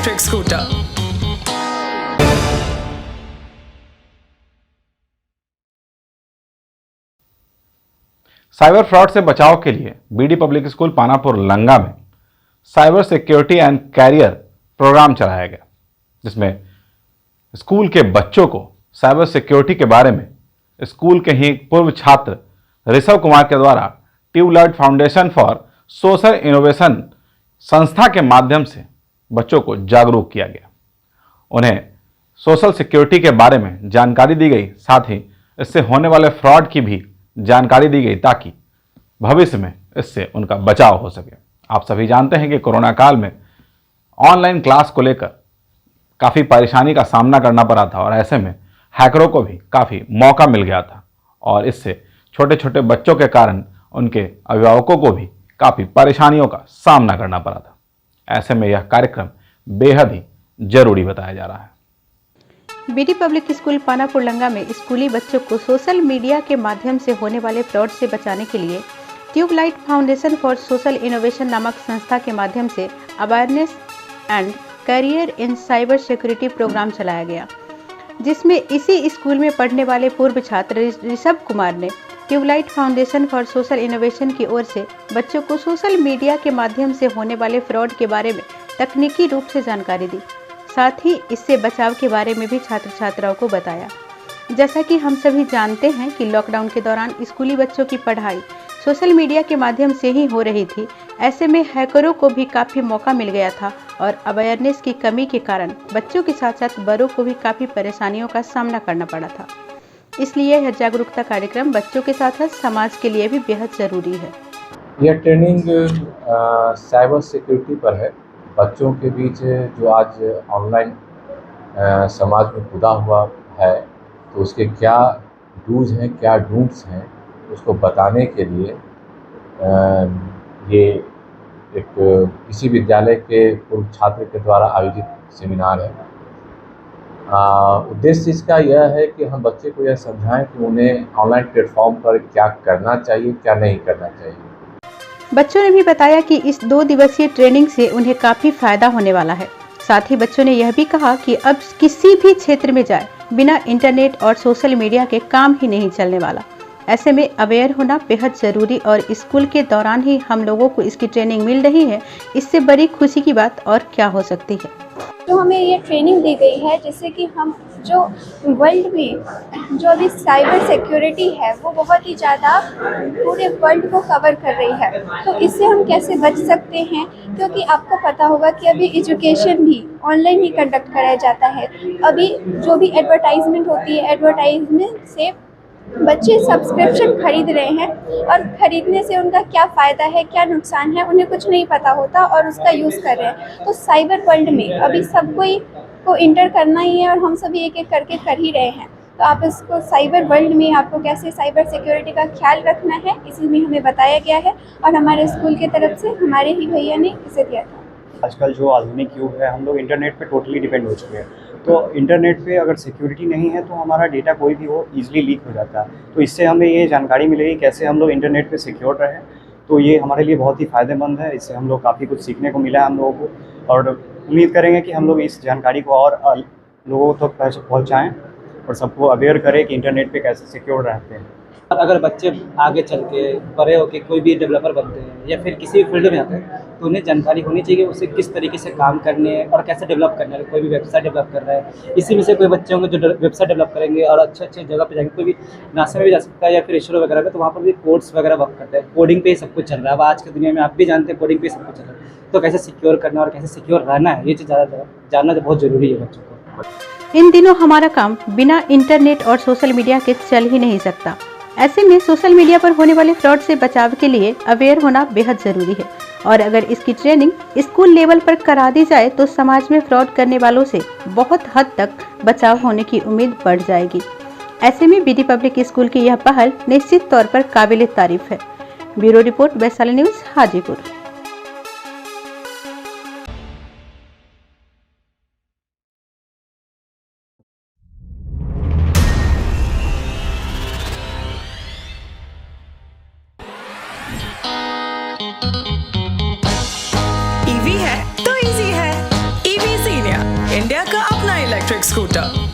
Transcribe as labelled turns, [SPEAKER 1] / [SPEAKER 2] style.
[SPEAKER 1] Electric scooter.
[SPEAKER 2] Cyber fraud से बचाव के लिए BD public school Panapur Langa में cyber security and career programme चलाया गया, जिसमें स्कूल के बच्चों को साइबर सिक्योरिटी के बारे में स्कूल के ही पूर्व छात्र ऋषभ कुमार के द्वारा Tubelight Foundation for Social Innovation संस्था के माध्यम से बच्चों को जागरूक किया गया। उन्हें सोशल सिक्योरिटी के बारे में जानकारी दी गई, साथ ही इससे होने वाले फ्रॉड की भी जानकारी दी गई ताकि भविष्य में इससे उनका बचाव हो सके। आप सभी जानते हैं कि कोरोना काल में ऑनलाइन क्लास को लेकर काफ़ी परेशानी का सामना करना पड़ा था और ऐसे में हैकरों को भी काफ़ी मौका मिल गया था और इससे छोटे छोटे बच्चों के कारण उनके अभिभावकों को भी काफ़ी परेशानियों का सामना करना पड़ा था। ऐसे में यह कार्यक्रम बेहद ही जरूरी बताया जा रहा है।
[SPEAKER 3] BD public school Panapur Langa में स्कूली बच्चों को सोशल मीडिया के माध्यम से होने वाले फ्रॉड से बचाने के लिए Tubelight Foundation for Social Innovation नामक संस्था के माध्यम से awareness and career in cyber security programme चलाया गया, जिसमें इसी स्कूल में पढ़ने वाले पूर्व छात्र ऋषभ कुमार ने Tubelight Foundation for Social Innovation की ओर से बच्चों को सोशल मीडिया के माध्यम से होने वाले फ्रॉड के बारे में तकनीकी रूप से जानकारी दी, साथ ही इससे बचाव के बारे में भी छात्र छात्राओं को बताया। जैसा कि हम सभी जानते हैं कि लॉकडाउन के दौरान स्कूली बच्चों की पढ़ाई सोशल मीडिया के माध्यम से ही हो रही थी। ऐसे में हैकरों को भी काफ़ी मौका मिल गया था और अवेयरनेस की कमी के कारण बच्चों के साथ साथ बड़ों को भी काफ़ी परेशानियों का सामना करना पड़ा था। इसलिए यह जागरूकता कार्यक्रम बच्चों के साथ साथ समाज के लिए भी बेहद ज़रूरी है।
[SPEAKER 4] यह ट्रेनिंग साइबर सिक्योरिटी पर है। बच्चों के बीच जो आज ऑनलाइन समाज में कूदा हुआ है, तो उसके क्या डूज हैं, क्या डूंट्स हैं, उसको बताने के लिए ये एक इसी विद्यालय के पूर्व छात्र के द्वारा आयोजित सेमिनार है। उद्देश्य इसका यह है कि हम बच्चे को यह समझाएं कि उन्हें ऑनलाइन प्लेटफॉर्म पर क्या करना चाहिए, क्या नहीं करना चाहिए।
[SPEAKER 3] बच्चों ने भी बताया कि इस 2 दिवसीय ट्रेनिंग से उन्हें काफ़ी फायदा होने वाला है। साथ ही बच्चों ने यह भी कहा कि अब किसी भी क्षेत्र में जाए, बिना इंटरनेट और सोशल मीडिया के काम ही नहीं चलने वाला। ऐसे में अवेयर होना बेहद ज़रूरी और स्कूल के दौरान ही हम लोगों को इसकी ट्रेनिंग मिल रही है, इससे बड़ी खुशी की बात और क्या हो सकती है।
[SPEAKER 5] तो हमें ये ट्रेनिंग दी गई है जिससे कि हम जो वर्ल्ड में जो अभी साइबर सिक्योरिटी है वो बहुत ही ज़्यादा पूरे वर्ल्ड को कवर कर रही है, तो इससे हम कैसे बच सकते हैं, क्योंकि आपको पता होगा कि अभी एजुकेशन भी ऑनलाइन ही कंडक्ट कराया जाता है। अभी जो भी एडवर्टाइजमेंट होती है, एडवर्टाइजमेंट से बच्चे सब्सक्रिप्शन खरीद रहे हैं और ख़रीदने से उनका क्या फ़ायदा है, क्या नुकसान है, उन्हें कुछ नहीं पता होता और उसका यूज़ कर रहे हैं। तो साइबर वर्ल्ड में अभी सब कोई को इंटर करना ही है और हम सभी एक एक करके कर ही रहे हैं। तो आप इसको साइबर वर्ल्ड में आपको कैसे साइबर सिक्योरिटी का ख्याल रखना है, इसी में हमें बताया गया है और हमारे स्कूल की तरफ से हमारे ही भैया ने इसे दिया था।
[SPEAKER 6] आजकल जो आधुनिक युग है, हम लोग इंटरनेट पे टोटली डिपेंड हो चुके हैं। तो इंटरनेट पे अगर सिक्योरिटी नहीं है तो हमारा डेटा कोई भी हो ईजिली लीक हो जाता है। तो इससे हमें ये जानकारी मिलेगी कैसे हम लोग इंटरनेट पे सिक्योर रहें। तो ये हमारे लिए बहुत ही फ़ायदेमंद है। इससे हम लोग काफ़ी कुछ सीखने को मिला है हम लोगों को, और उम्मीद करेंगे कि हम लोग इस जानकारी को और लोगों तक पहुँचाएँ और सबको अवेयर करें कि इंटरनेट पर कैसे सिक्योर रहते हैं।
[SPEAKER 7] अगर बच्चे आगे चल के बड़े होकर कोई भी डेवलपर बनते हैं या फिर किसी भी फील्ड में आते हैं, तो उन्हें जानकारी होनी चाहिए कि उसे किस तरीके से काम करने और कैसे डेवलप करना है। कोई भी वेबसाइट डेवलप कर रहा है, इसी में से कोई बच्चे होंगे जो वेबसाइट डेवलप करेंगे और अच्छे अच्छे जगह पे जाएंगे। कोई भी नासा में भी जा सकता है या फिर इसरो वगैरह में, तो वहाँ पर भी कोड्स वगैरह वर्क करते हैं। कोडिंग पे ही सब कुछ चल रहा है। अब आज की दुनिया में आप भी जानते हैं कोडिंग पे सब कुछ चल रहा है। तो कैसे सिक्योर करना और कैसे सिक्योर रहना है, ये चीज़ ज़्यादा जानना बहुत ज़रूरी है बच्चों को।
[SPEAKER 3] इन दिनों हमारा काम बिना इंटरनेट और सोशल मीडिया के चल ही नहीं सकता। ऐसे में सोशल मीडिया पर होने वाले फ्रॉड से बचाव के लिए अवेयर होना बेहद ज़रूरी है और अगर इसकी ट्रेनिंग स्कूल लेवल पर करा दी जाए तो समाज में फ्रॉड करने वालों से बहुत हद तक बचाव होने की उम्मीद बढ़ जाएगी। ऐसे में बीडी पब्लिक स्कूल की यह पहल निश्चित तौर पर काबिल तारीफ है। Bureau report, Vaishali news, Hajipur.
[SPEAKER 1] EV है तो इजी है, ईवी इंडिया का अपना इलेक्ट्रिक स्कूटर।